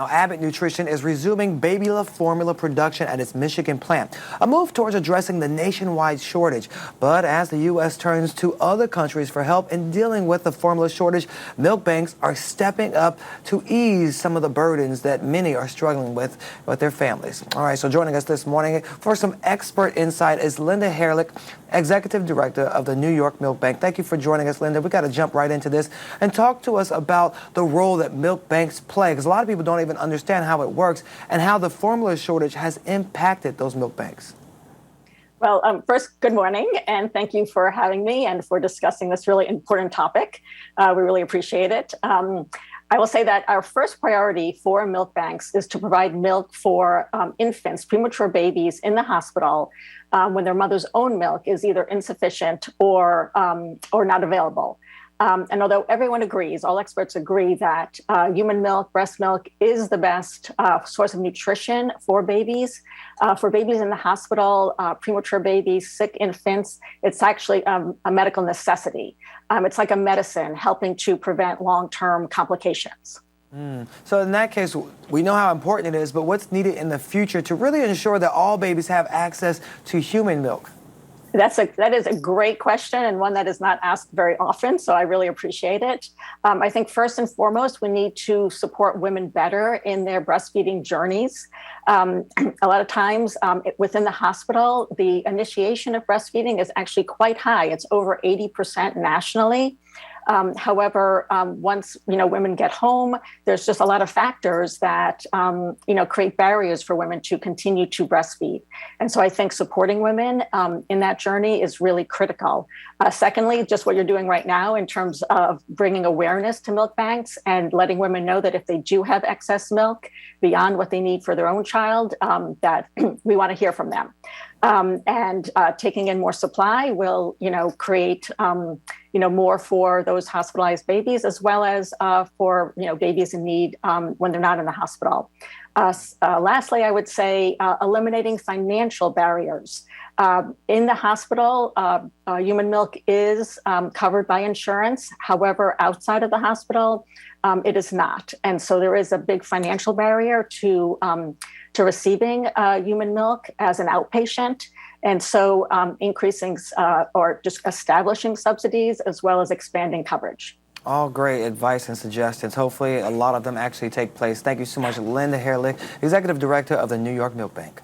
Now, Abbott Nutrition is resuming baby love formula production at its Michigan plant, a move towards addressing the nationwide shortage. But as the U.S. turns to other countries for help in dealing with the formula shortage, milk banks are stepping up to ease some of the burdens that many are struggling with their families. All right, so joining us this morning for some expert insight is Linda Harlick, Executive Director of the New York Milk Bank. Thank you for joining us, Linda. We've got to jump right into this and talk to us about the role that milk banks play, because a lot of people don't even understand how it works and how the formula shortage has impacted those milk banks. Well, first, good morning, and thank you for having me and for discussing this really important topic. We really appreciate it. I will say that our first priority for milk banks is to provide milk for infants, premature babies in the hospital when their mother's own milk is either insufficient or not available. And although everyone agrees, all experts agree that human milk, breast milk, is the best source of nutrition for babies. For babies in the hospital, premature babies, sick infants, it's actually a medical necessity. It's like a medicine helping to prevent long-term complications. So in that case, we know how important it is, but what's needed in the future to really ensure that all babies have access to human milk? That is a great question, and one that is not asked very often, so I really appreciate it. I think first and foremost, we need to support women better in their breastfeeding journeys. A lot of times within the hospital, the initiation of breastfeeding is actually quite high. It's over 80% nationally. However, once women get home, there's just a lot of factors that create barriers for women to continue to breastfeed. And so I think supporting women in that journey is really critical. Secondly, just what you're doing right now in terms of bringing awareness to milk banks and letting women know that if they do have excess milk beyond what they need for their own child, that we want to hear from them. And taking in more supply will, create, more for those hospitalized babies, as well as for, babies in need when they're not in the hospital. Lastly, I would say eliminating financial barriers. In the hospital, human milk is covered by insurance. However, outside of the hospital, it is not. And so there is a big financial barrier to receiving human milk as an outpatient. And so increasing or just establishing subsidies as well as expanding coverage. All great advice and suggestions. Hopefully a lot of them actually take place. Thank you so much, Linda Harlick, Executive Director of the New York Milk Bank.